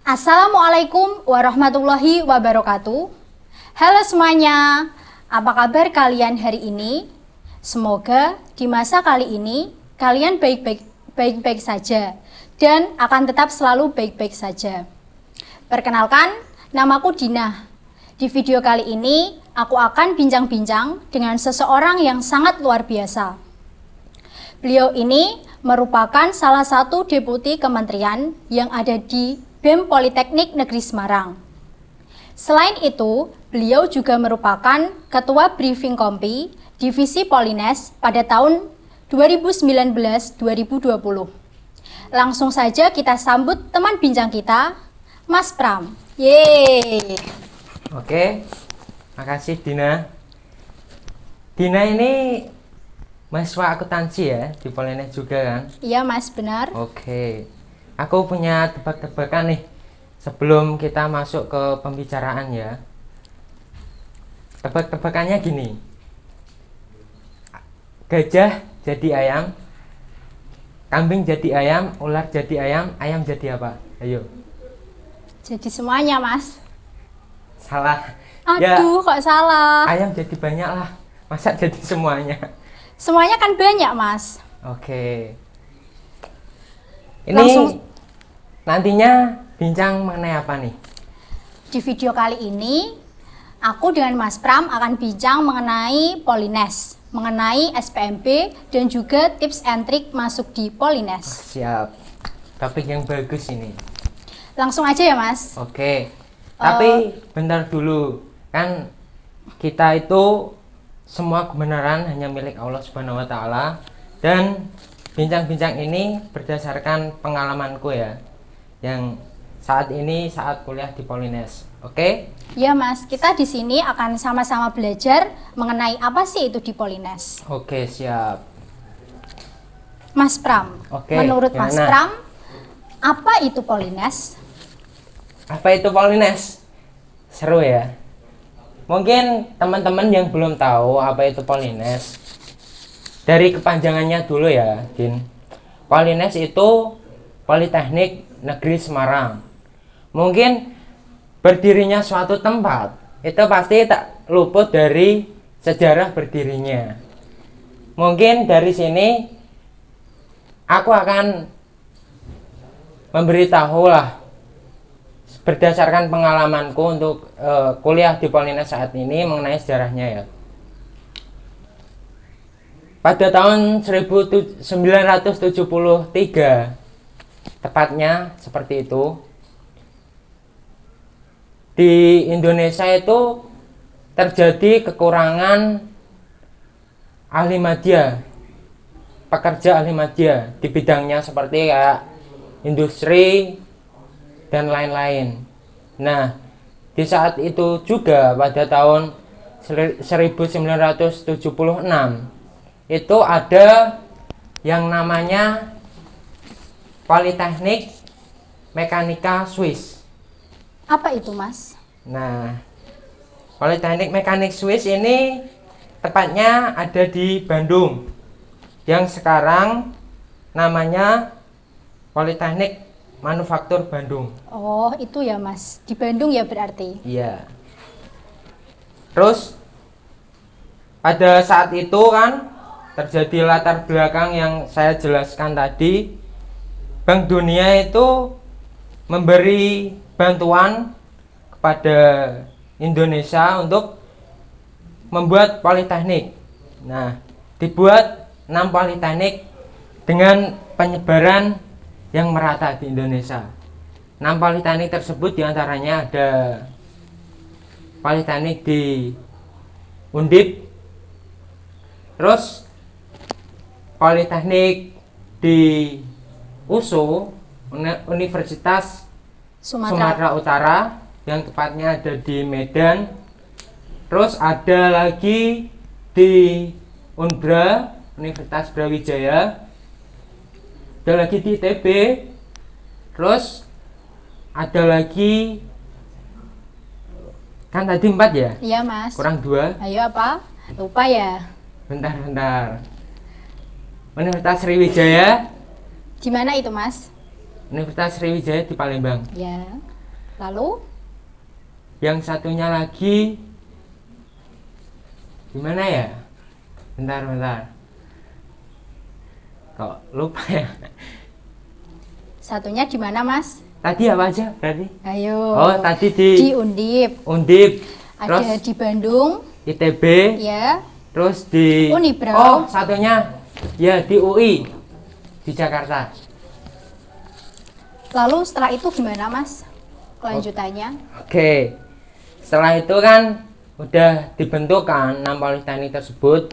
Assalamualaikum warahmatullahi wabarakatuh. Halo semuanya, apa kabar kalian hari ini? Semoga di masa kali ini kalian baik-baik saja dan akan tetap selalu baik-baik saja. Perkenalkan, namaku Dina. Di video kali ini aku akan bincang-bincang dengan seseorang yang sangat luar biasa. Beliau ini merupakan salah satu deputi kementerian yang ada di BEM Politeknik Negeri Semarang. Selain itu, beliau juga merupakan Ketua Briefing Kompi Divisi Polines pada tahun 2019-2020. Langsung saja kita sambut teman bincang kita, Mas Pram. Yeay! Oke, makasih Dina. Dina ini mahasiswa akuntansi ya, di Polines juga kan? Iya Mas, benar. Oke, aku punya tebak-tebakan nih sebelum kita masuk ke pembicaraan ya. Tebak-tebakannya gini, gajah jadi ayam, kambing jadi ayam, ular jadi ayam jadi apa? Ayo. Jadi semuanya Mas. Salah. Aduh, kok salah? Ayam jadi banyak lah, masa jadi semuanya? Semuanya kan banyak Mas. Oke. Ini Langsung nantinya bincang mengenai apa nih? di video kali ini, aku dengan Mas Pram akan bincang mengenai Polines, mengenai SPMB dan juga tips and trik masuk di Polines. Siap. Topik yang bagus ini. Langsung aja ya Mas. Oke. Tapi bentar dulu. Kan kita itu semua kebenaran hanya milik Allah Subhanahu wa taala, dan bincang-bincang ini berdasarkan pengalamanku ya. Yang saat kuliah di Polines. Oke? Ya Mas, kita di sini akan sama-sama belajar mengenai apa sih itu di Polines. Oke, siap. Mas Pram, Oke, menurut Mas gimana? Pram, apa itu Polines? Apa itu Polines? Seru ya. Mungkin teman-teman yang belum tahu apa itu Polines, dari kepanjangannya dulu ya, Din. Polines itu Politeknik Negeri Semarang. Mungkin berdirinya suatu tempat itu pasti tak luput dari sejarah berdirinya. Mungkin dari sini aku akan memberitahu lah berdasarkan pengalamanku untuk kuliah di Polines saat ini mengenai sejarahnya ya. Pada tahun 1973, tepatnya seperti itu, di Indonesia itu terjadi kekurangan ahli media, pekerja ahli media di bidangnya seperti kayak industri dan lain-lain. Nah, di saat itu juga pada tahun 1976 itu ada yang namanya Politeknik Mekanika Swiss. Apa itu Mas? Nah, Politeknik Mekanik Swiss ini tepatnya ada di Bandung, yang sekarang namanya Politeknik Manufaktur Bandung. Oh, itu ya Mas. Di Bandung ya berarti. Iya. Terus pada saat itu kan terjadi latar belakang yang saya jelaskan tadi. Bank Dunia itu memberi bantuan kepada Indonesia untuk membuat politeknik. Nah, dibuat 6 politeknik dengan penyebaran yang merata di Indonesia. 6 politeknik tersebut diantaranya ada politeknik di Undip, terus politeknik di USU, Universitas Sumatera Utara, yang tepatnya ada di Medan. Terus ada lagi di Unbra, Universitas Brawijaya, ada lagi di ITB, terus ada lagi, kan tadi 4 ya? Iya Mas. Kurang 2. Ayo apa? Lupa ya. Bentar. Universitas Sriwijaya. Di mana itu Mas? Universitas Sriwijaya di Palembang. Ya. Lalu Yang satunya lagi gimana ya? Bentar. Kok lupa ya? satunya di mana, Mas? Tadi apa aja berarti? Ayo. Oh, tadi di Undip. Undip, terus Ada di Bandung, ITB, ya. terus di Unibrow. Oh, satunya ya di UI di Jakarta. Lalu setelah itu gimana, Mas? Kelanjutannya? Oke. Setelah itu kan udah dibentuk kan 6 politeknik tersebut.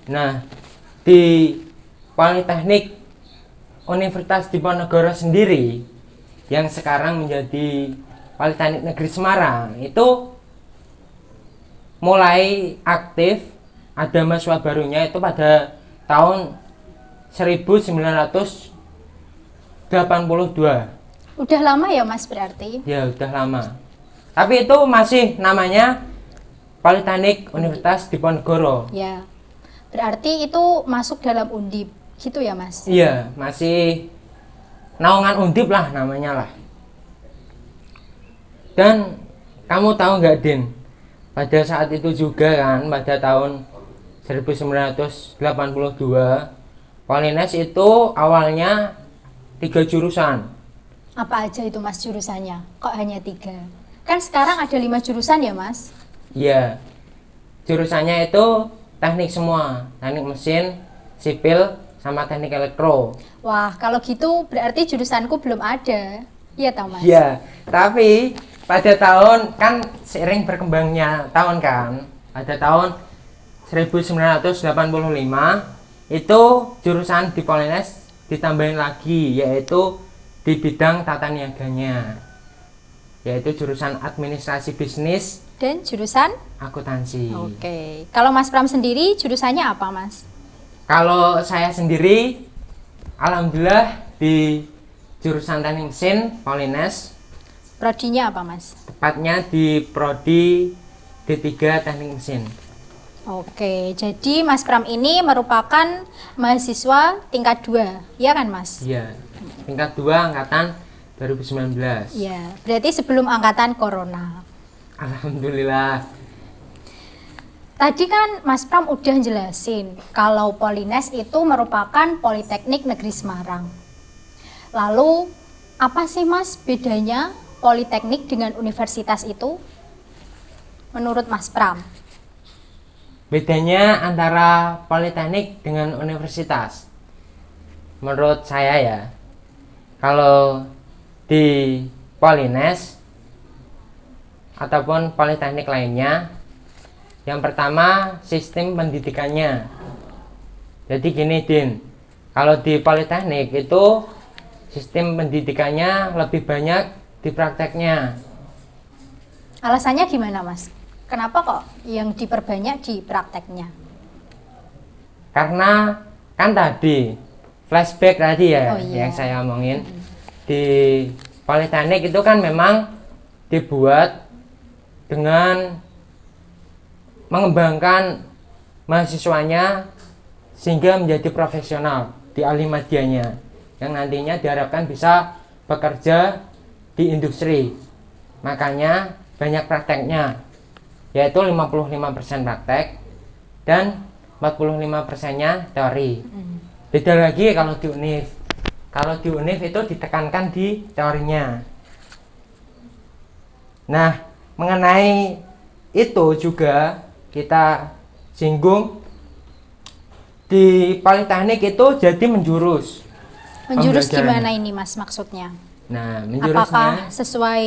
Nah, di Politeknik Universitas Diponegoro sendiri yang sekarang menjadi Politeknik Negeri Semarang itu mulai aktif, ada mahasiswa barunya itu pada tahun 1982. Udah lama ya, Mas, berarti? Ya udah lama. Tapi itu masih namanya Politeknik Universitas Diponegoro. Ya. Berarti itu masuk dalam Undip, gitu ya, Mas? Iya, masih naungan Undip lah namanya lah. Dan kamu tahu nggak, Din? Pada saat itu juga kan, pada tahun 1982, Polines itu awalnya 3 jurusan. Apa aja itu, Mas, jurusannya? Kok hanya 3? Kan sekarang ada 5 jurusan ya, Mas? Iya, jurusannya itu teknik semua, teknik mesin, sipil, sama teknik elektro. Wah, kalau gitu berarti jurusanku belum ada. Iya toh, Mas? Iya, tapi pada tahun kan seiring berkembangnya tahun kan, pada tahun 1985 itu jurusan di Polines ditambahin lagi, yaitu di bidang tata niaganya, yaitu jurusan administrasi bisnis Dan jurusan? akuntansi. Oke. Kalau Mas Pram sendiri jurusannya apa, Mas? Kalau saya sendiri, alhamdulillah di jurusan teknik mesin Polines, Prodinya apa, Mas? tepatnya di prodi D3 teknik mesin. Oke, jadi Mas Pram ini merupakan mahasiswa tingkat 2, ya kan, Mas? Iya, tingkat 2 angkatan 2019. Iya, berarti sebelum angkatan corona. Alhamdulillah. Tadi kan Mas Pram udah jelasin kalau Polines itu merupakan Politeknik Negeri Semarang. Lalu, apa sih, Mas, bedanya Politeknik dengan universitas itu? Menurut Mas Pram? Bedanya antara politeknik dengan universitas, menurut saya ya, kalau di Polines ataupun politeknik lainnya, yang pertama sistem pendidikannya. Jadi gini, Din, kalau di politeknik itu sistem pendidikannya lebih banyak di prakteknya. Alasannya gimana, Mas? Kenapa kok yang diperbanyak di prakteknya? Karena kan tadi flashback tadi ya, Oh, iya. yang saya omongin, di politeknik itu kan memang dibuat dengan mengembangkan mahasiswanya sehingga menjadi profesional di alimadianya, yang nantinya diharapkan bisa bekerja di industri. Makanya banyak prakteknya, yaitu 55% praktek dan 45%-nya teori. Beda lagi kalau di UNIF. Kalau di UNIF itu ditekankan di teorinya. Nah, mengenai itu juga kita singgung, di politeknik itu jadi menjurus. Menjurus Pembelajaran. gimana ini, Mas, maksudnya? Nah, Apakah menjurusnya sesuai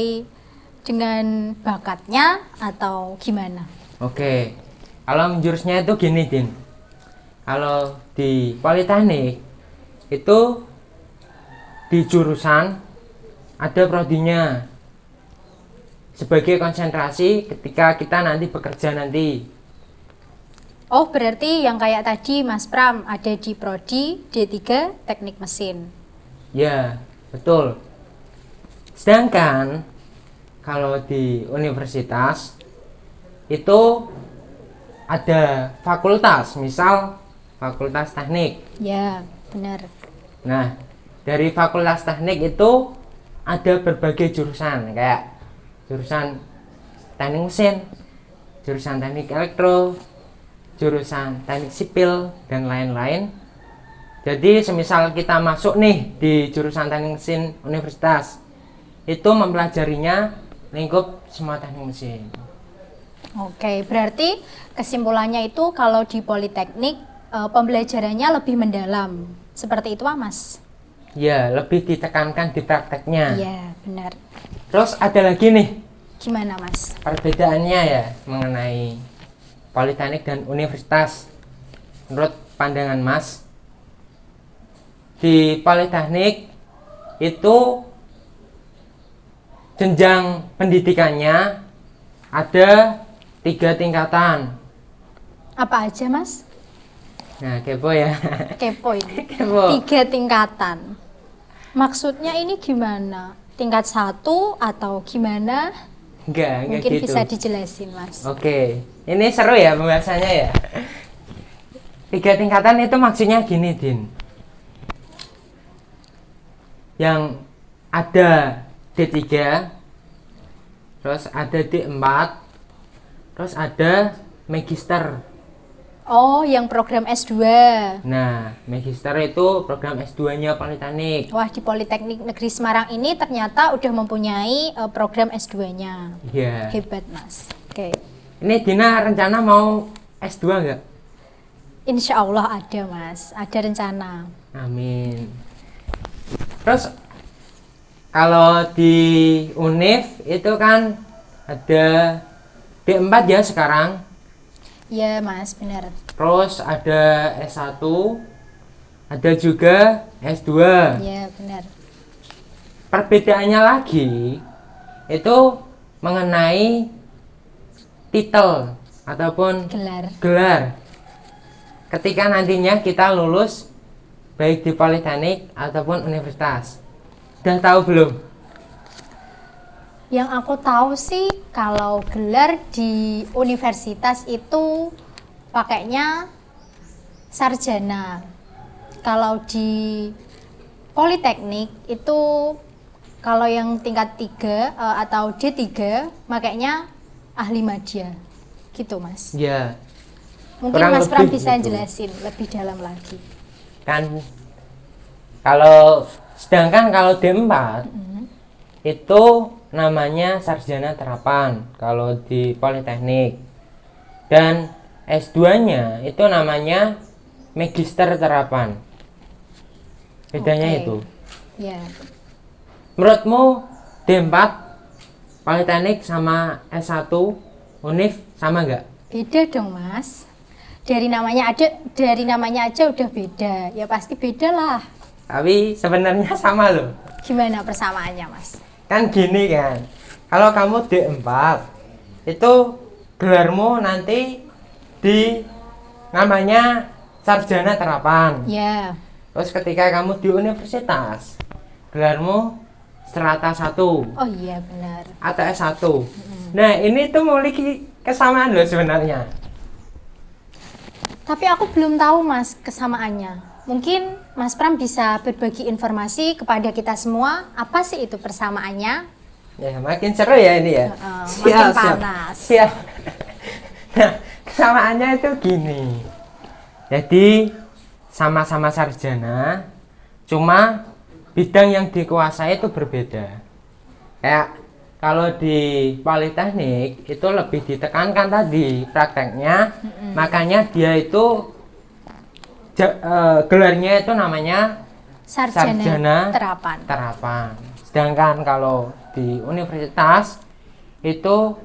dengan bakatnya atau gimana? oke. Kalau menjurusnya itu gini, Din. Kalau di politeknik itu di jurusan ada prodinya sebagai konsentrasi ketika kita nanti bekerja nanti. Oh, berarti yang kayak tadi Mas Pram ada di prodi D3 Teknik Mesin. Ya, betul. Sedangkan kalau di universitas itu ada fakultas, misal fakultas teknik. Ya, benar. Nah, dari fakultas teknik itu ada berbagai jurusan, kayak jurusan teknik mesin, jurusan teknik elektro, jurusan teknik sipil, dan lain-lain. Jadi semisal kita masuk nih di jurusan teknik mesin universitas, itu mempelajarinya lingkup semua teknik mesin. Oke, berarti kesimpulannya itu kalau di Politeknik pembelajarannya lebih mendalam. Seperti itu, Mas? Ya, lebih ditekankan di prakteknya. Iya, benar. Terus ada lagi nih Gimana, Mas? perbedaannya ya mengenai Politeknik dan universitas. Menurut pandangan Mas, di Politeknik itu jenjang pendidikannya ada 3 tingkatan. Apa aja, Mas? Nah, kepo ya. Kepo ini. Kepo. 3 tingkatan. Maksudnya ini gimana? Tingkat 1 atau gimana? Enggak Mungkin gitu. bisa dijelasin, Mas. Oke, ini seru ya pembahasannya ya. 3 tingkatan itu maksudnya gini, Din. Yang ada D3, terus ada D4, terus ada magister. Oh, yang program S2. Nah, magister itu program S2-nya Politeknik. Wah, di Politeknik Negeri Semarang ini ternyata udah mempunyai program S2-nya. Iya. Hebat, Mas. Oke. Ini Dina rencana mau S2 nggak? Insya Allah ada, Mas. Ada rencana. Amin. Terus kalau di Univ itu kan ada D4 ya sekarang. Iya, Mas, benar. Terus ada S1, ada juga S2. Iya, benar. Perbedaannya lagi itu mengenai titel ataupun Gelar. Ketika nantinya kita lulus baik di Politeknik ataupun universitas. Udah tahu belum? Yang aku tahu sih kalau gelar di universitas itu pakainya sarjana. Kalau di Politeknik itu kalau yang tingkat 3 atau D3 makanya ahli madya. Gitu, Mas. Ya, Mungkin kurang Mas Pram lebih bisa gitu. jelasin lebih dalam lagi. kan sedangkan kalau D4 itu namanya sarjana terapan kalau di Politeknik, dan S2-nya itu namanya magister terapan. Bedanya Oke. itu. Ya. Menurutmu D4 Politeknik sama S1 Univ sama nggak? Beda dong, Mas. Dari namanya aja udah beda. Ya pasti beda lah. Tapi sebenarnya sama loh. Gimana persamaannya, Mas? Kan gini kan, kalau kamu D4 itu gelarmu nanti di namanya sarjana terapan. Ya. Terus ketika kamu di universitas, gelarmu strata 1 Oh iya, benar. atau S1. Nah, ini tuh memiliki kesamaan loh sebenarnya. Tapi aku belum tahu, Mas, kesamaannya. Mungkin Mas Pram bisa berbagi informasi kepada kita semua, apa sih itu persamaannya? Ya, makin seru ya ini ya. Makin panas. Siap. Nah, kesamaannya itu gini. Jadi sama-sama sarjana, cuma bidang yang dikuasai itu berbeda. Kayak kalau di Politeknik itu lebih ditekankan tadi prakteknya, makanya dia itu gelarnya itu namanya sarjana terapan. Sedangkan kalau di universitas itu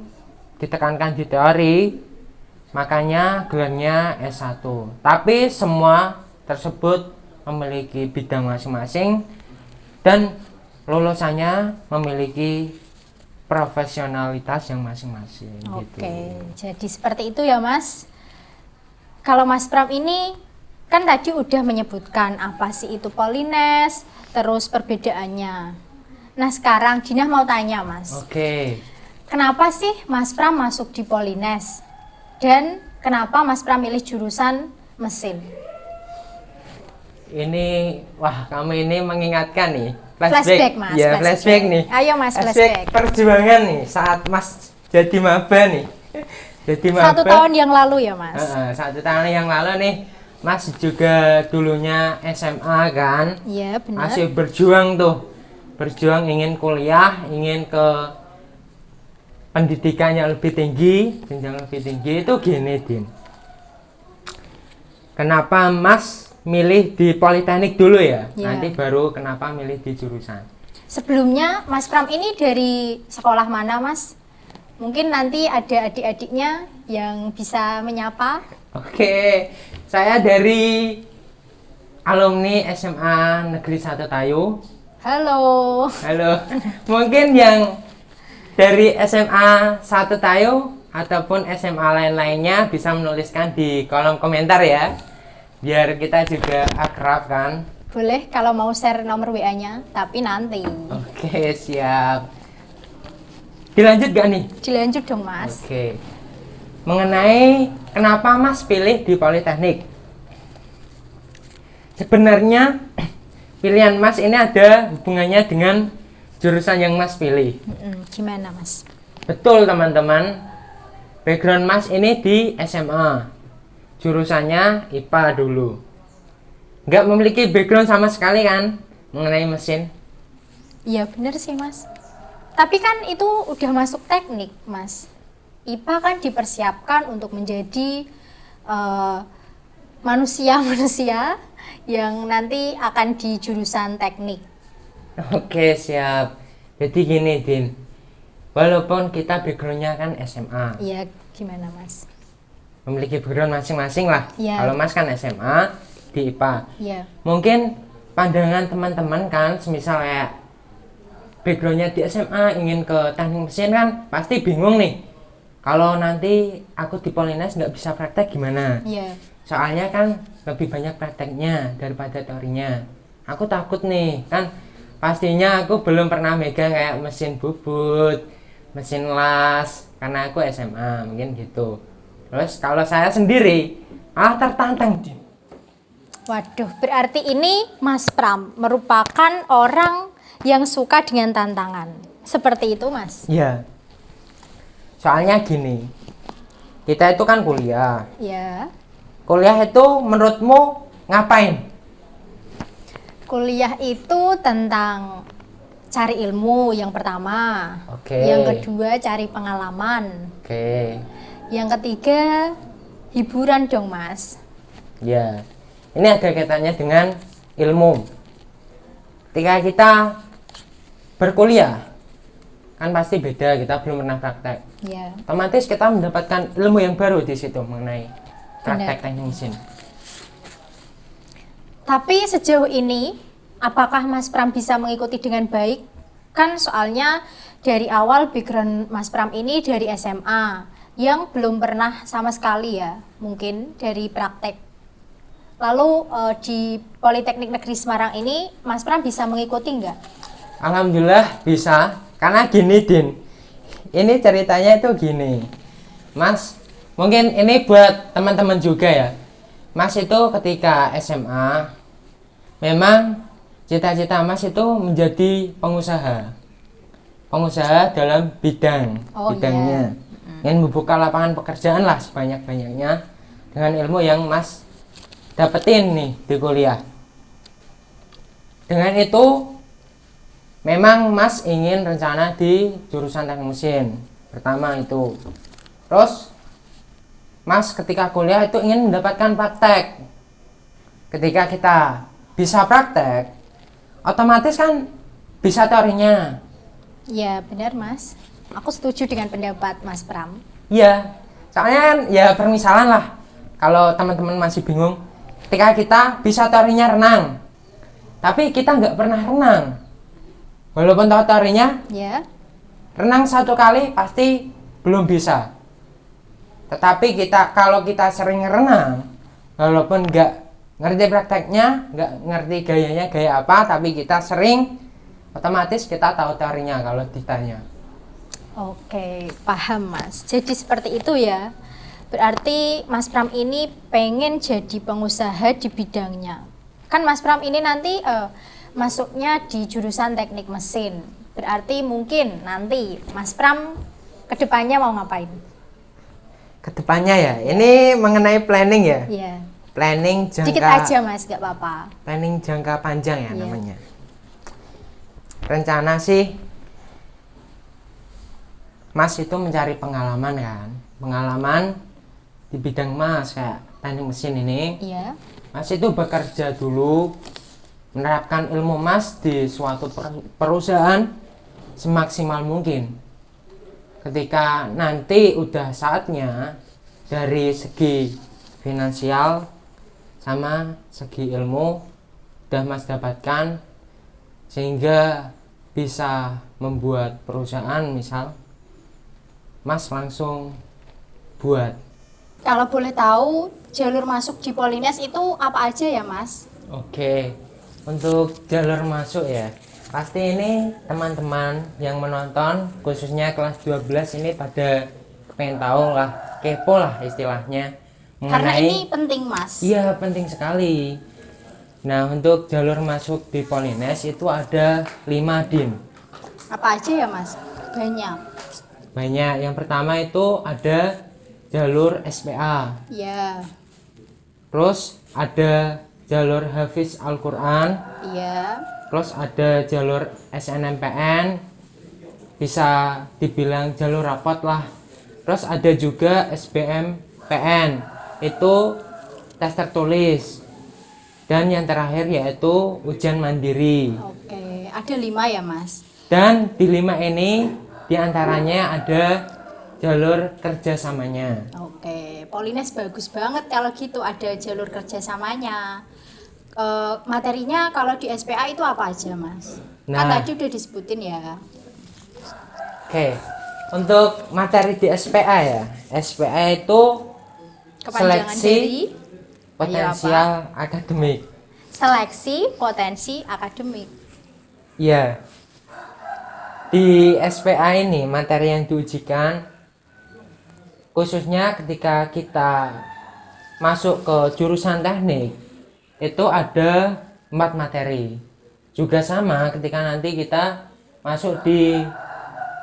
ditekankan di teori, makanya gelarnya S1. Tapi semua tersebut memiliki bidang masing-masing dan lulusannya memiliki profesionalitas yang masing-masing. Oke, gitu. jadi seperti itu ya, Mas. Kalau Mas Pram ini kan tadi udah menyebutkan apa sih itu Polines, terus perbedaannya. Nah, sekarang Dina mau tanya, Mas. Oke. Kenapa sih Mas Pram masuk di Polines? Dan kenapa Mas Pram milih jurusan mesin? Ini, wah, kamu ini mengingatkan nih. Flashback, Mas. Ya, flashback nih. Ayo, Mas, flashback. Perjuangan nih saat Mas jadi maba nih. Jadi maba. 1 tahun yang lalu ya, Mas. 1 tahun yang lalu nih, Mas juga dulunya SMA kan? Iya, benar. Masih berjuang tuh. Berjuang ingin kuliah, ingin ke pendidikannya lebih tinggi, jenjang lebih tinggi. Itu gini, Din. Kenapa Mas milih di Politeknik dulu ya? Iya. Nanti baru kenapa milih di jurusan. Sebelumnya Mas Pram ini dari sekolah mana, Mas? Mungkin nanti ada adik-adiknya yang bisa menyapa. Oke, saya dari alumni SMA Negeri 1 Tayu. Halo. Halo. Mungkin yang dari SMA 1 Tayu ataupun SMA lain-lainnya bisa menuliskan di kolom komentar ya. Biar kita juga akrab kan. Boleh kalau mau share nomor WA-nya, tapi nanti. Oke, siap. Dilanjut gak nih? Dilanjut dong, Mas. Oke. Mengenai kenapa Mas pilih di Politeknik? Sebenarnya pilihan Mas ini ada hubungannya dengan jurusan yang Mas pilih. Gimana, Mas? Betul, teman-teman. Background Mas ini di SMA. Jurusannya IPA dulu. Nggak memiliki background sama sekali kan mengenai mesin? Iya, bener sih, Mas. Tapi kan itu udah masuk teknik, Mas. IPA kan dipersiapkan untuk menjadi manusia-manusia yang nanti akan di jurusan teknik. Oke, siap. Jadi gini, Din. Walaupun kita backgroundnya kan SMA, Iya, gimana, Mas? memiliki background masing-masing lah. Iya. Kalau Mas kan SMA di IPA. Iya. Mungkin pandangan teman-teman kan, semisal kayak backgroundnya di SMA ingin ke teknik mesin kan, pasti bingung nih. Kalau nanti aku di Polines nggak bisa praktek gimana? Iya. Soalnya kan lebih banyak prakteknya daripada teorinya. Aku takut nih, kan pastinya aku belum pernah megang kayak mesin bubut, mesin las, karena aku SMA, mungkin gitu. Terus kalau saya sendiri, malah tertantang. Waduh, berarti ini Mas Pram merupakan orang yang suka dengan tantangan. Seperti itu, Mas? Iya. Soalnya gini, kita itu kan kuliah. Ya. Kuliah itu menurutmu ngapain? Kuliah itu tentang cari ilmu yang pertama. Oke. Yang kedua cari pengalaman. Oke. Yang ketiga hiburan dong, Mas. Ya. Ini ada kaitannya dengan ilmu. Ketika kita berkuliah, kan pasti beda, kita belum pernah praktek. Ya. Otomatis kita mendapatkan ilmu yang baru di situ mengenai praktek teknik mesin. Tapi sejauh ini, apakah Mas Pram bisa mengikuti dengan baik? Kan soalnya dari awal background Mas Pram ini dari SMA, yang belum pernah sama sekali ya, mungkin dari praktek. Lalu di Politeknik Negeri Semarang ini, Mas Pram bisa mengikuti nggak? Alhamdulillah bisa, karena gini, Din. Ini ceritanya itu gini. Mas, mungkin ini buat teman-teman juga ya. Mas itu ketika SMA, memang cita-cita Mas itu menjadi pengusaha. Pengusaha dalam bidangnya. Ingin membuka lapangan pekerjaan lah sebanyak-banyaknya dengan ilmu yang Mas dapetin nih di kuliah. Dengan itu memang Mas ingin rencana di jurusan teknik mesin. Pertama itu. Terus Mas ketika kuliah itu ingin mendapatkan praktek. Ketika kita bisa praktek, otomatis kan bisa teorinya. Ya benar, Mas. Aku setuju dengan pendapat Mas Pram. Iya, soalnya kan ya permisalan lah. Kalau teman-teman masih bingung, ketika kita bisa teorinya renang, tapi kita nggak pernah renang. Walaupun tahu teorinya, Ya. renang 1 kali pasti belum bisa. Tetapi kalau kita sering renang, walaupun nggak ngerti prakteknya, nggak ngerti gayanya gaya apa, tapi kita sering, otomatis kita tahu teorinya kalau ditanya. Oke, paham, Mas. Jadi seperti itu ya. Berarti Mas Pram ini pengen jadi pengusaha di bidangnya. Kan Mas Pram ini nanti masuknya di jurusan teknik mesin. Berarti mungkin nanti Mas Pram kedepannya mau ngapain? Kedepannya ya, ini mengenai planning ya. Iya. Planning Sedikit jangka aja Mas, gak apa-apa. planning jangka panjang ya Iya. namanya. Rencana sih Mas itu mencari pengalaman kan. Pengalaman di bidang Mas kayak teknik mesin ini. Iya. Mas itu bekerja dulu, menerapkan ilmu Mas di suatu perusahaan semaksimal mungkin. Ketika nanti udah saatnya dari segi finansial sama segi ilmu udah Mas dapatkan sehingga bisa membuat perusahaan, misal Mas langsung buat. Kalau boleh tahu jalur masuk di Polines itu apa aja ya Mas? Oke, untuk jalur masuk ya, pasti ini teman-teman yang menonton khususnya kelas 12 ini pada pengen tahu lah, kepo lah istilahnya Karena mengenai. ini penting Mas. Iya, penting sekali. Nah, untuk jalur masuk di Polines itu ada 5 din. Apa aja ya Mas? Banyak. Banyak. Yang pertama itu ada jalur SPA. Iya. Terus ada jalur Hafiz Al-Quran. Iya. Terus ada jalur SNMPN. Bisa dibilang jalur rapot lah. Terus ada juga SBMPN. Itu tes tertulis. Dan yang terakhir yaitu ujian mandiri. Oke, ada 5 ya Mas. Dan di 5 ini diantaranya ada jalur kerjasamanya. Oke, Polines bagus banget kalau gitu ada jalur kerjasamanya. Materinya kalau di SPA itu apa aja Mas? Kan Nah. tadi udah disebutin ya. Oke, untuk materi di SPA ya, SPA itu Kepanjangan Seleksi dari potensial akademik. seleksi potensi akademik. Ya, di SPA ini materi yang diujikan khususnya ketika kita masuk ke jurusan teknik itu ada 4 materi. Juga sama ketika nanti kita masuk di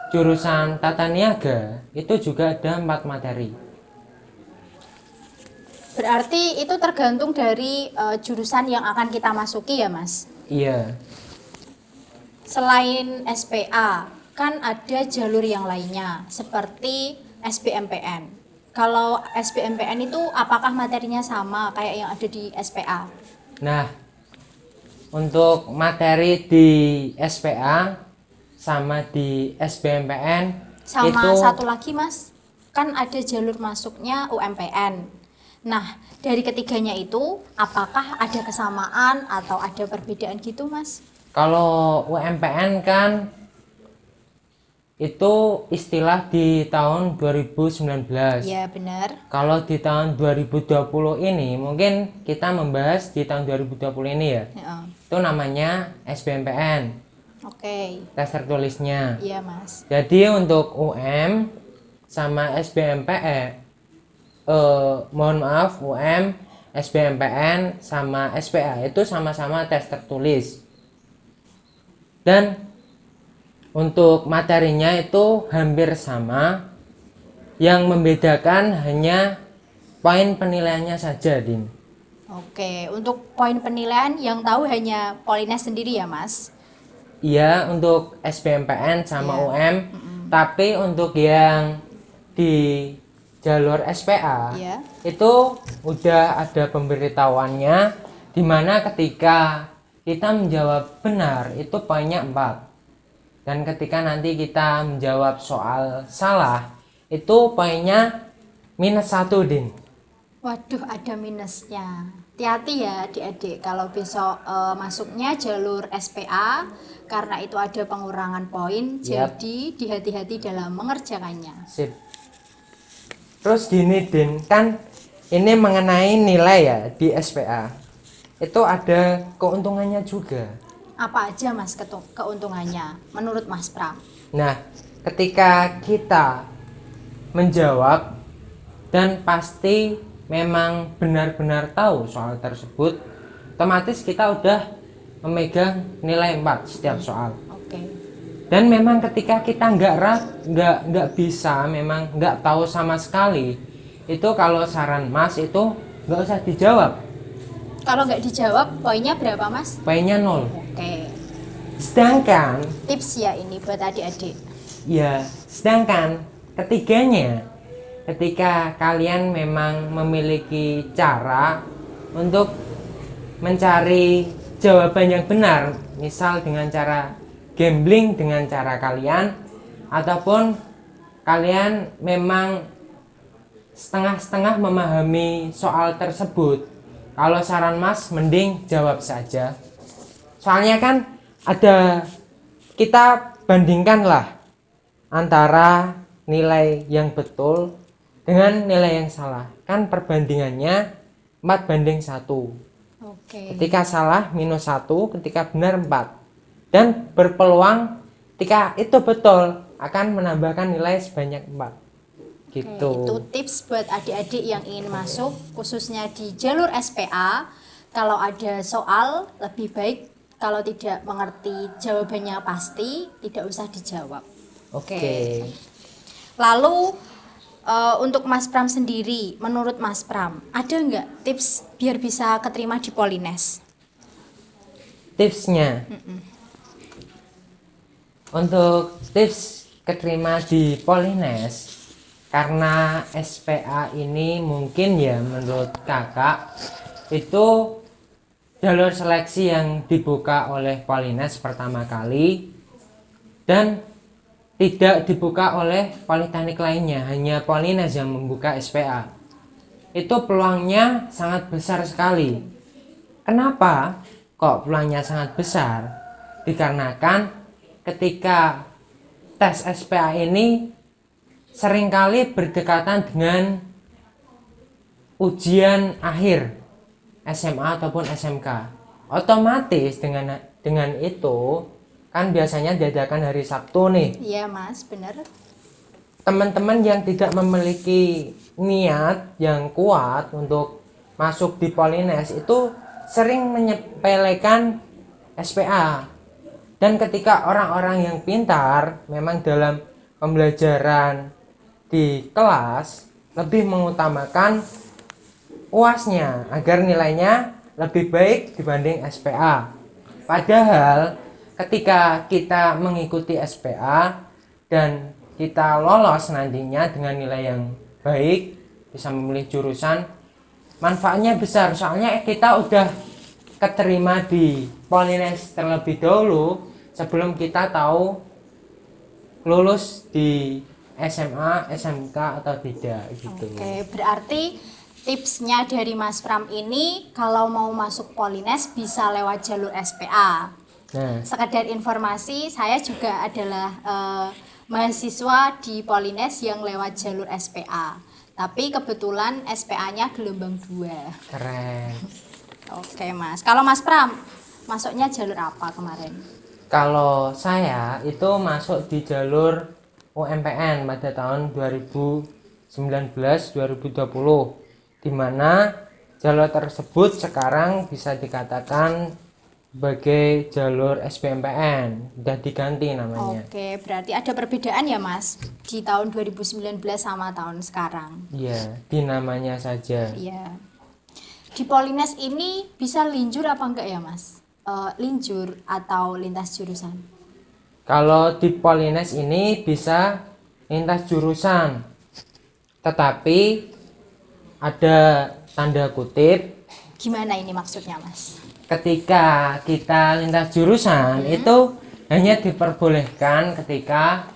jurusan tata niaga itu juga ada 4 materi. Berarti itu tergantung dari jurusan yang akan kita masuki ya Mas. Iya. Selain SPA, kan ada jalur yang lainnya seperti SBMPN. Kalau SBMPN itu apakah materinya sama kayak yang ada di SPA? Nah, untuk materi di SPA sama di SBMPN Sama itu satu lagi Mas, kan ada jalur masuknya UMPN. Nah, dari ketiganya itu apakah ada kesamaan atau ada perbedaan gitu Mas? kalau UMPN kan itu istilah di tahun 2019. Ya benar. Kalau di tahun 2020 ini mungkin kita membahas di tahun 2020 ini ya. Ya, Itu namanya SBMPN, oke. tes tertulisnya. Iya Mas. Jadi untuk UM sama SBMPN mohon maaf, UM, SBMPN sama SPA itu sama-sama tes tertulis. Dan untuk materinya itu hampir sama. Yang membedakan hanya poin penilaiannya saja, Din. Oke, untuk poin penilaian yang tahu hanya Polines sendiri ya Mas? Iya, untuk SBMPN sama Iya. UM. Tapi untuk yang di jalur SPA Iya. itu udah ada pemberitahuannya di mana ketika kita menjawab benar itu poinnya 4 dan ketika nanti kita menjawab soal salah itu poinnya -1, Din. Waduh, ada minusnya. Hati-hati ya adik-adik kalau besok masuknya jalur SPA karena itu ada pengurangan poin. Yap. Jadi dihati-hati dalam mengerjakannya. Sip. Terus gini, Din, kan ini mengenai nilai ya di SPA itu ada keuntungannya juga. Apa aja Mas keuntungannya menurut Mas Pram? Nah, ketika kita menjawab dan pasti memang benar-benar tahu soal tersebut, otomatis kita udah memegang nilai 4 setiap soal. Oke. Dan memang ketika kita nggak bisa, memang nggak tahu sama sekali, itu kalau saran Mas itu nggak usah dijawab. Kalau nggak dijawab, poinnya berapa, Mas? Poinnya 0. Oke. Sedangkan Tips ya ini buat adik-adik. sedangkan ketiganya, ketika kalian memang memiliki cara untuk mencari jawaban yang benar, misal dengan cara gambling dengan cara kalian, ataupun kalian memang setengah-setengah memahami soal tersebut, kalau saran Mas mending jawab saja. Soalnya kan kita bandingkanlah antara nilai yang betul dengan nilai yang salah. Kan perbandingannya 4:1. Oke. Ketika salah -1, ketika benar 4. Dan berpeluang ketika itu betul akan menambahkan nilai sebanyak 4. Gitu. Oke, itu tips buat adik-adik yang ingin masuk khususnya di jalur SPA. Kalau ada soal lebih baik kalau tidak mengerti jawabannya pasti tidak usah dijawab. Oke. Lalu untuk Mas Pram sendiri, menurut Mas Pram, ada nggak tips biar bisa keterima di Polines? Tipsnya. Untuk tips keterima di Polines, karena SPA ini mungkin ya menurut kakak itu jalur seleksi yang dibuka oleh Polines pertama kali dan tidak dibuka oleh politeknik lainnya, hanya Polines yang membuka SPA. Itu peluangnya sangat besar sekali. Kenapa kok peluangnya sangat besar? Dikarenakan ketika tes SPA ini seringkali berdekatan dengan ujian akhir SMA ataupun SMK. Otomatis dengan itu kan biasanya diadakan hari Sabtu nih. Iya Mas, benar. Teman-teman yang tidak memiliki niat yang kuat untuk masuk di Polines itu sering menyepelekan SPA. Dan ketika orang-orang yang pintar memang dalam pembelajaran di kelas lebih mengutamakan UASnya agar nilainya lebih baik dibanding SPA. Padahal ketika kita mengikuti SPA dan kita lolos nantinya dengan nilai yang baik, bisa memilih jurusan, manfaatnya besar. Soalnya kita udah keterima di Polines terlebih dahulu sebelum kita tahu lulus di SMA, SMK atau tidak gitu. Oke, berarti tipsnya dari Mas Pram ini kalau mau masuk Polines bisa lewat jalur SPA. Nah, Sekedar informasi, saya juga adalah mahasiswa di Polines yang lewat jalur SPA. Tapi kebetulan SPA-nya gelombang 2. keren. Oke Mas, kalau Mas Pram masuknya jalur apa kemarin? Kalau saya itu masuk di jalur UMPN pada tahun 2019-2020, di mana jalur tersebut sekarang bisa dikatakan sebagai jalur SBMPN, udah diganti namanya. Oke, berarti ada perbedaan ya Mas di tahun 2019 sama tahun sekarang. Iya, di namanya saja. Iya. Di Polines ini bisa linjur apa enggak ya Mas? Linjur atau lintas jurusan? Kalau di Polines ini bisa lintas jurusan, tetapi ada tanda kutip. Gimana ini maksudnya Mas? Ketika kita lintas jurusan itu hanya diperbolehkan ketika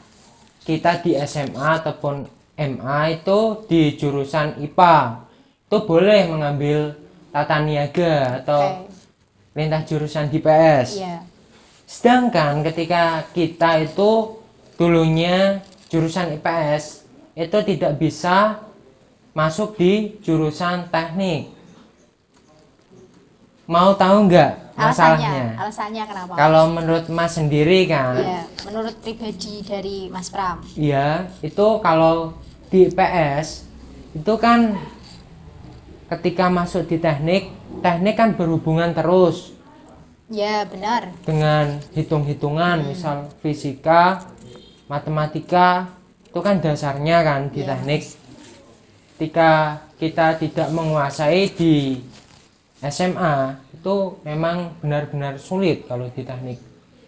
kita di SMA ataupun MA itu di jurusan IPA. Itu boleh mengambil tata niaga atau lintas jurusan di PS. Iya. Sedangkan ketika kita itu dulunya jurusan IPS itu tidak bisa masuk di jurusan teknik. Mau tahu nggak masalahnya? Alasannya kenapa? Kalau menurut Mas sendiri kan? Iya, menurut pribadi dari Mas Pram. Iya, itu kalau di IPS itu kan ketika masuk di teknik kan berhubungan terus Ya, benar. dengan hitung-hitungan, misal fisika, matematika, itu kan dasarnya kan di Iya, teknik. Ketika kita tidak menguasai di SMA, itu memang benar-benar sulit kalau di teknik,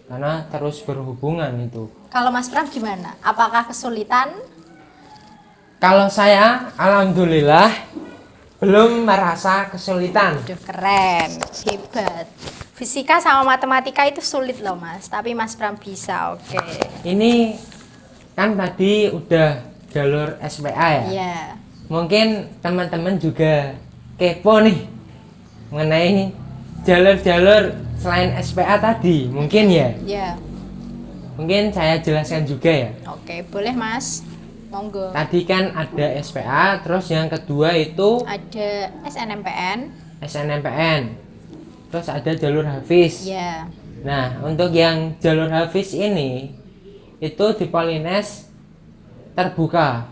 karena terus berhubungan itu. Kalau Mas Pram gimana? Apakah kesulitan? Kalau saya, alhamdulillah belum merasa kesulitan. Aduh, keren, hebat. Fisika sama matematika itu sulit loh Mas, tapi Mas Pram bisa, oke. Ini kan tadi udah jalur SPA ya. Iya, Mungkin teman-teman juga kepo nih mengenai jalur-jalur selain SPA tadi. Mungkin ya. iya. Mungkin saya jelaskan juga ya. Oke, boleh Mas. Monggo. Tadi kan ada SPA, terus yang kedua itu Ada SNMPN. SNMPN. Terus ada jalur Hafiz. Iya. Nah, untuk yang jalur Hafiz ini itu di Polines terbuka.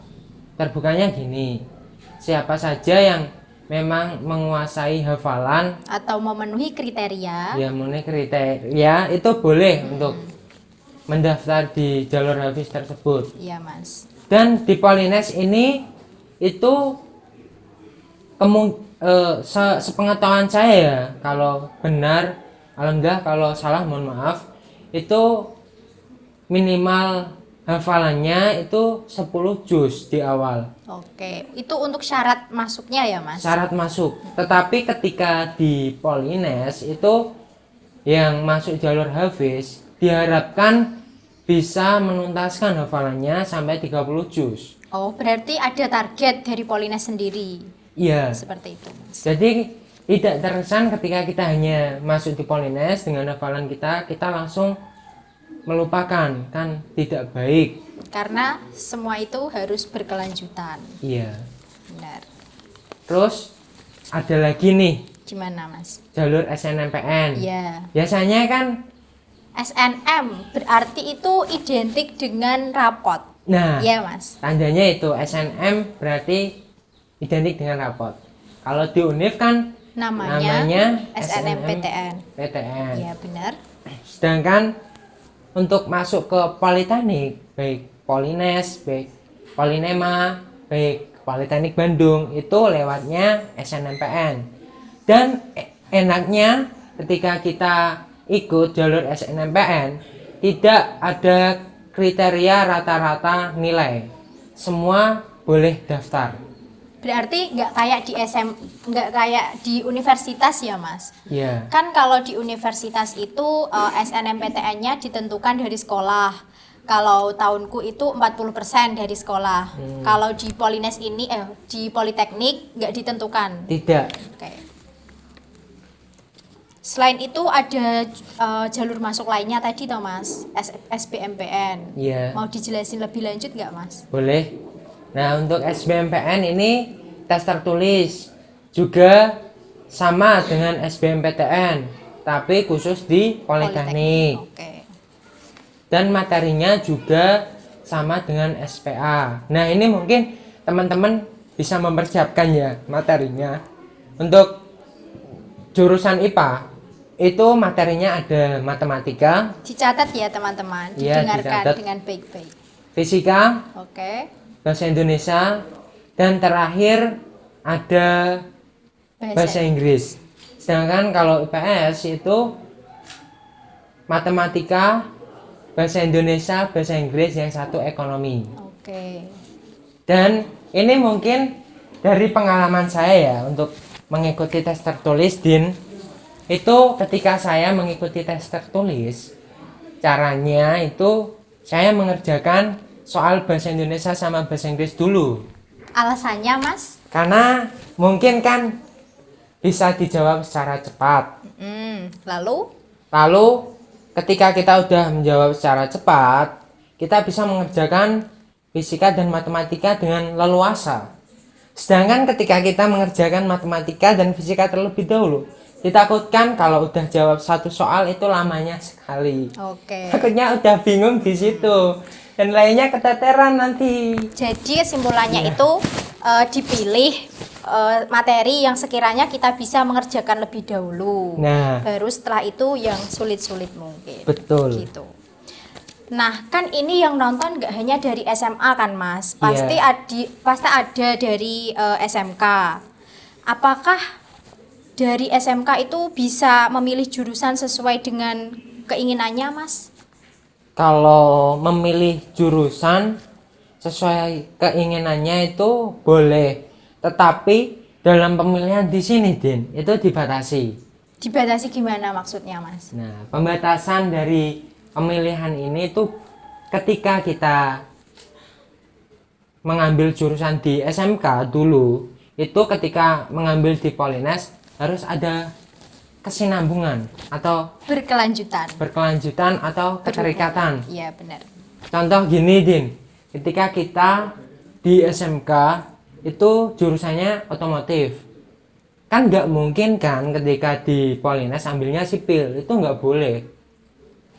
Terbukanya gini. Siapa saja yang memang menguasai hafalan Atau memenuhi kriteria. ya memenuhi kriteria itu boleh untuk mendaftar di jalur Hafiz tersebut. Iya, Mas. Dan di Polines ini itu sepengetahuan saya ya, kalau benar alhamdulillah, kalau salah mohon maaf, itu minimal hafalannya itu 10 juz di awal Oke, itu untuk syarat masuknya ya, Mas? syarat masuk. Tetapi ketika di Polines itu yang masuk jalur Hafiz diharapkan bisa menuntaskan hafalannya sampai 30 juz. Oh, berarti ada target dari Polines sendiri. Iya. Seperti itu, Mas. Jadi tidak terkesan ketika kita hanya masuk di Polines dengan hafalan kita langsung melupakan, kan tidak baik. Karena semua itu harus berkelanjutan. Iya. Benar. Terus ada lagi nih Gimana, Mas? jalur SNMPN. Iya. Biasanya kan, SNM berarti itu identik dengan rapot. nah, Iya, Mas. tandanya itu SNM berarti identik dengan rapot. Kalau di Univ kan Namanya SNMPTN. PTN. Iya, benar. Sedangkan untuk masuk ke Politeknik, baik Polines, baik Polinema, baik Politeknik Bandung, itu lewatnya SNMPN. Dan enaknya ketika kita ikut jalur SNMPN, tidak ada kriteria rata-rata nilai. Semua boleh daftar. Berarti nggak kayak di universitas ya, Mas? Ya, Kan kalau di universitas itu SNMPTN-nya ditentukan dari sekolah. Kalau tahunku itu 40% dari sekolah. Kalau di Polines ini di Politeknik nggak ditentukan. tidak. Oke. Selain itu ada jalur masuk lainnya tadi toh, Mas, SBMPN. Iya. Mau dijelasin lebih lanjut nggak, Mas? Boleh. Nah, untuk SBMPN ini tes tertulis juga sama dengan SBMPTN, tapi khusus di Politeknik. Oke. Dan materinya juga sama dengan SPA. Nah, ini mungkin teman-teman bisa mempersiapkan ya materinya. Untuk jurusan IPA itu materinya ada matematika, Dicatat ya, teman-teman. Iya, Didengarkan dicatat. dengan baik-baik. fisika, Oke. bahasa Indonesia, dan terakhir ada bahasa Inggris. Sedangkan kalau IPS itu matematika, bahasa Indonesia, bahasa Inggris, yang satu ekonomi. Oke. Dan ini mungkin dari pengalaman saya ya untuk mengikuti tes tertulis, Din. Itu ketika saya mengikuti tes tertulis, caranya itu saya mengerjakan soal bahasa Indonesia sama bahasa Inggris dulu. Alasannya, Mas? Karena mungkin kan bisa dijawab secara cepat. Lalu? Lalu ketika kita udah menjawab secara cepat, kita bisa mengerjakan fisika dan matematika dengan leluasa. Sedangkan ketika kita mengerjakan matematika dan fisika terlebih dahulu, ditakutkan kalau udah jawab satu soal itu lamanya sekali. Oke. Takutnya udah bingung di situ dan lainnya keteteran nanti. Jadi kesimpulannya itu dipilih materi yang sekiranya kita bisa mengerjakan lebih dahulu. Nah. Baru setelah itu yang sulit-sulit mungkin. Betul. Gitu. Nah, kan ini yang nonton nggak hanya dari SMA kan, Mas? Pasti Iya. pasti ada dari SMK. Apakah dari SMK itu bisa memilih jurusan sesuai dengan keinginannya, Mas? Kalau memilih jurusan sesuai keinginannya itu boleh, tetapi dalam pemilihan di sini, Din, itu dibatasi. Dibatasi gimana maksudnya, Mas? Nah, pembatasan dari pemilihan ini tuh ketika kita mengambil jurusan di SMK dulu, itu ketika mengambil di Polines harus ada kesinambungan atau berkelanjutan atau keterikatan. Iya, benar. Contoh gini, Din, ketika kita di SMK itu jurusannya otomotif, kan nggak mungkin kan ketika di Polines ambilnya sipil, itu nggak boleh,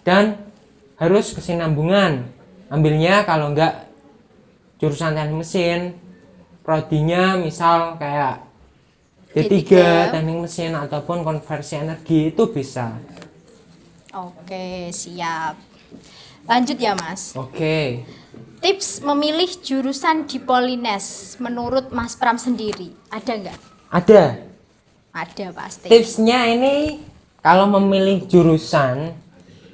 dan harus kesinambungan ambilnya. Kalau nggak jurusan teknik mesin, prodinya misal kayak D3 teknik mesin ataupun konversi energi itu bisa. Oke, siap. Lanjut ya, Mas. Oke. Tips memilih jurusan di Polines menurut Mas Pram sendiri, ada nggak? Ada. Ada pasti. Tipsnya ini kalau memilih jurusan,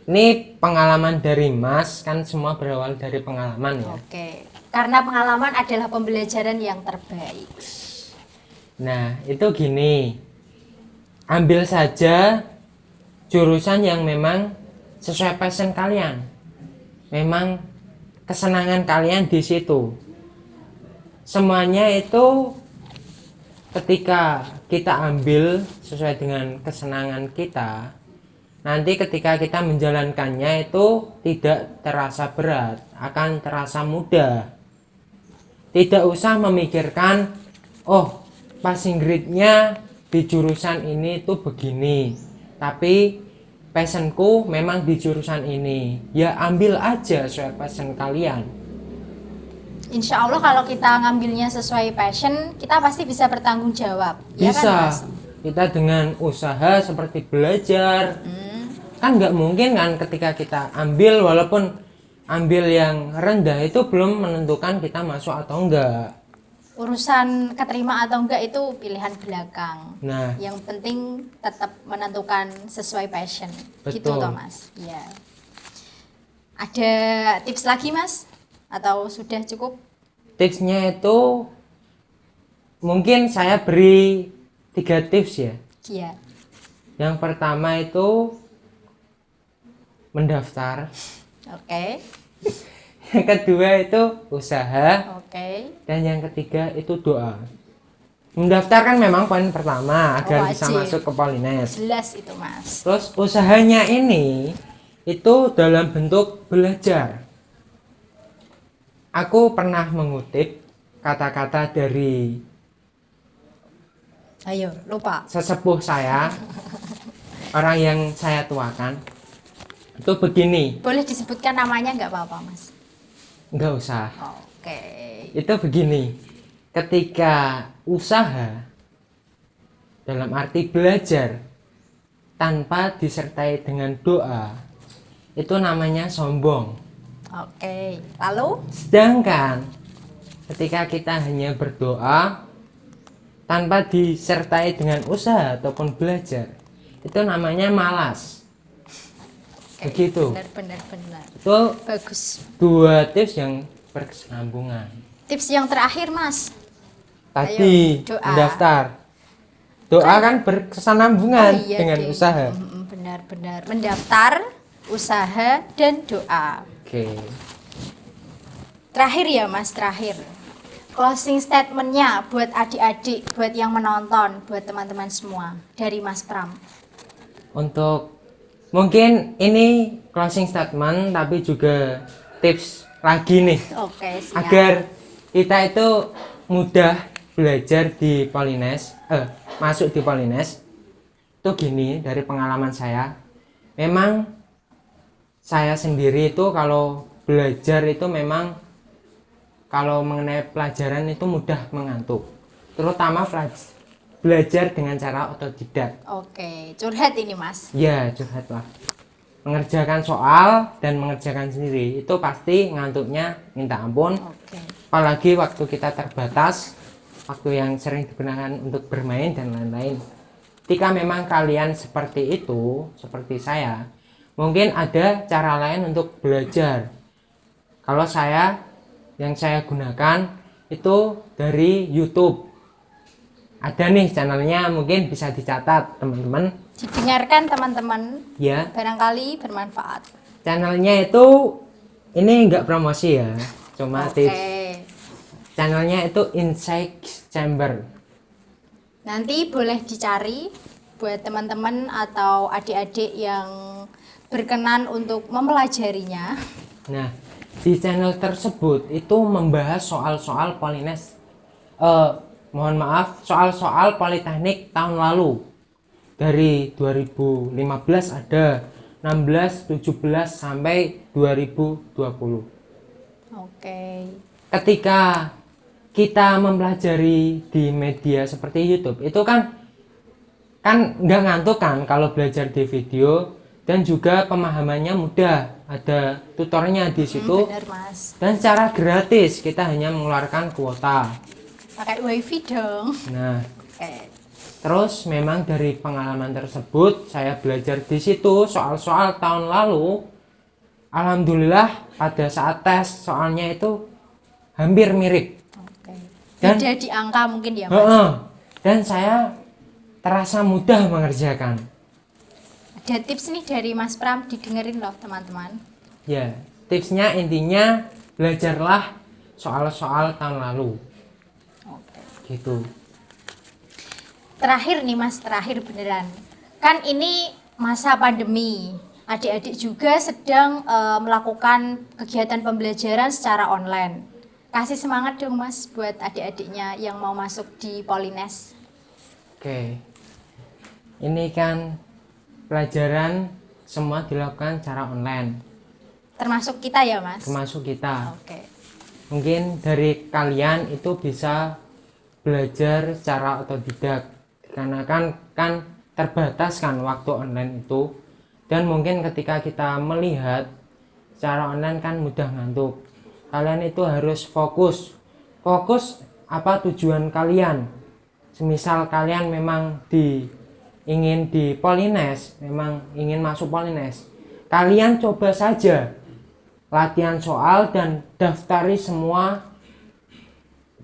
ini pengalaman dari Mas, kan semua berawal dari pengalaman ya. Oke. Karena pengalaman adalah pembelajaran yang terbaik. Nah, itu gini. Ambil saja jurusan yang memang sesuai passion kalian. Memang kesenangan kalian di situ. Semuanya itu ketika kita ambil sesuai dengan kesenangan kita, nanti ketika kita menjalankannya itu tidak terasa berat, akan terasa mudah. Tidak usah memikirkan, oh passing grade-nya di jurusan ini tuh begini, tapi passionku memang di jurusan ini. Ya ambil aja sesuai passion kalian. Insya Allah kalau kita ngambilnya sesuai passion, kita pasti bisa bertanggung jawab. Ya Bisa. kan, Mas? Kita dengan usaha seperti belajar. Kan nggak mungkin kan ketika kita ambil, walaupun ambil yang rendah itu belum menentukan kita masuk atau enggak. Urusan keterima atau enggak itu pilihan belakang. Nah, Yang penting tetap menentukan sesuai passion. Gitu Betul. toh, Mas. Iya. Ada tips lagi, Mas? Atau sudah cukup? tipsnya itu mungkin saya beri 3 tips ya. Iya. Yang pertama itu mendaftar. Oke. Yang kedua itu usaha. Oke. Dan yang ketiga itu doa. Mendaftar kan memang poin pertama agar bisa wajib. masuk ke Polines. Jelas itu, Mas. Terus usahanya ini itu dalam bentuk belajar. Aku pernah mengutip kata-kata dari Ayo, lupa. sesepuh saya, orang yang saya tuakan. Itu begini, Boleh disebutkan namanya nggak apa-apa, Mas? nggak usah. Oke. Itu begini, ketika usaha dalam arti belajar tanpa disertai dengan doa, itu namanya sombong. Oke. Lalu? Sedangkan ketika kita hanya berdoa tanpa disertai dengan usaha ataupun belajar, itu namanya malas. Oke, Begitu. Benar. Itu Bagus. 2 tips yang berkesinambungan. Tips yang terakhir, Mas. Tadi Ayo, doa. mendaftar. Doa kan berkesinambungan Oh, iya, dengan ding. usaha. Benar. Mendaftar, usaha, dan doa. Oke. Terakhir ya, Mas, terakhir. Closing statementnya buat adik-adik, buat yang menonton, buat teman-teman semua dari Mas Pram. Untuk mungkin ini closing statement tapi juga tips lagi nih Oke, siap. agar kita itu mudah belajar di Polines, masuk di Polines. Itu gini, dari pengalaman saya, memang saya sendiri itu kalau belajar itu memang kalau mengenai pelajaran itu mudah mengantuk. terutama belajar dengan cara otodidak. Oke, curhat ini Mas. Ya, curhat lah. Mengerjakan soal dan mengerjakan sendiri itu pasti ngantuknya minta ampun. Oke. Apalagi waktu kita terbatas, waktu yang sering digunakan untuk bermain dan lain-lain. Jika memang kalian seperti itu, seperti saya, mungkin ada cara lain untuk belajar. Kalau yang saya gunakan itu dari YouTube. Ada nih channelnya, mungkin bisa dicatat teman-teman. Didengarkan teman-teman, Ya, barangkali bermanfaat. channelnya itu ini enggak promosi ya, cuma tips. Oke. Channelnya itu Insight Chamber. Nanti boleh dicari buat teman-teman atau adik-adik yang berkenan untuk mempelajarinya. Nah, di channel tersebut itu membahas soal-soal Polines. Mohon maaf, soal-soal Politeknik tahun lalu. Dari 2015 ada 16, 17 sampai 2020. Oke. Ketika kita mempelajari di media seperti YouTube, itu kan nggak ngantuk kan kalau belajar di video, dan juga pemahamannya mudah, ada tutornya di situ. Bener Mas. Dan secara gratis, kita hanya mengeluarkan kuota. Pakai wifi dong. Nah, Oke. terus memang dari pengalaman tersebut saya belajar di situ soal-soal tahun lalu. Alhamdulillah pada saat tes soalnya itu hampir mirip. Oke. Dan- Beda di angka mungkin ya Mas. Heeh. Dan saya terasa mudah mengerjakan. Ada tips nih dari Mas Pram, didengerin loh teman-teman. Ya, tipsnya intinya belajarlah soal-soal tahun lalu. Oke. Gitu. Terakhir nih Mas, terakhir beneran. Kan ini masa pandemi. Adik-adik juga sedang melakukan kegiatan pembelajaran secara online. Kasih semangat dong Mas buat adik-adiknya yang mau masuk di Polines. Oke. Ini kan pelajaran semua dilakukan secara online, Termasuk kita ya Mas? termasuk kita. Oke. Mungkin dari kalian itu bisa belajar secara otodidak karena kan terbatas kan waktu online itu, dan mungkin ketika kita melihat secara online kan mudah ngantuk. Kalian itu harus fokus apa tujuan kalian. Semisal kalian memang ingin di Polines, memang ingin masuk Polines, kalian coba saja latihan soal dan daftari semua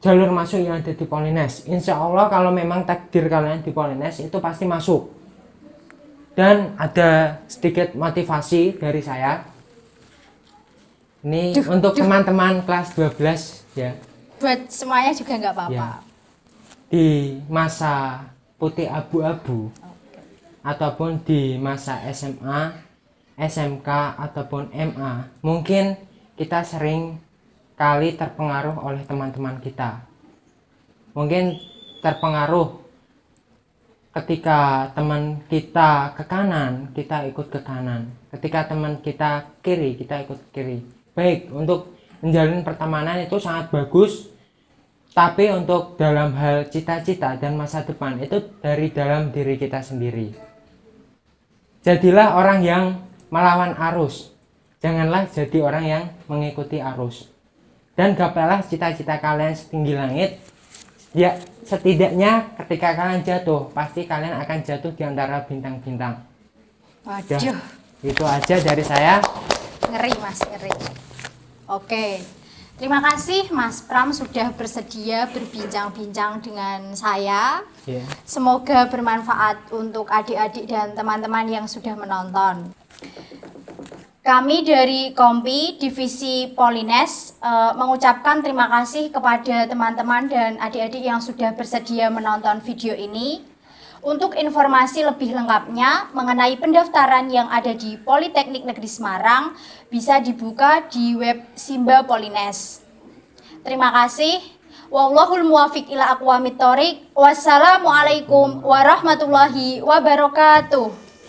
jalur masuk yang ada di Polines. Insya Allah kalau memang takdir kalian di Polines itu pasti masuk. Dan ada sedikit motivasi dari saya. Ini untuk teman-teman kelas 12 ya. Buat semuanya juga nggak apa-apa. Ya. Di masa putih abu-abu ataupun di masa SMA, SMK ataupun MA, mungkin kita sering kali terpengaruh oleh teman-teman kita. Mungkin terpengaruh ketika teman kita ke kanan, kita ikut ke kanan. Ketika teman kita kiri, kita ikut kiri. Baik, untuk menjalin pertemanan itu sangat bagus. Tapi untuk dalam hal cita-cita dan masa depan itu dari dalam diri kita sendiri. Jadilah orang yang melawan arus. Janganlah jadi orang yang mengikuti arus. Dan gapailah cita-cita kalian setinggi langit. Ya, setidaknya ketika kalian jatuh, pasti kalian akan jatuh di antara bintang-bintang. Waduh, Ya, itu aja dari saya. ngeri Mas, ngeri. Oke. Terima kasih Mas Pram sudah bersedia berbincang-bincang dengan saya. Ya. Semoga bermanfaat untuk adik-adik dan teman-teman yang sudah menonton. Kami dari Kompi Divisi Polines mengucapkan terima kasih kepada teman-teman dan adik-adik yang sudah bersedia menonton video ini. Untuk informasi lebih lengkapnya mengenai pendaftaran yang ada di Politeknik Negeri Semarang bisa dibuka di web Simba Polines. Terima kasih. Wallahul muwafiq ila aqwamit thoriq. Wassalamualaikum warahmatullahi wabarakatuh.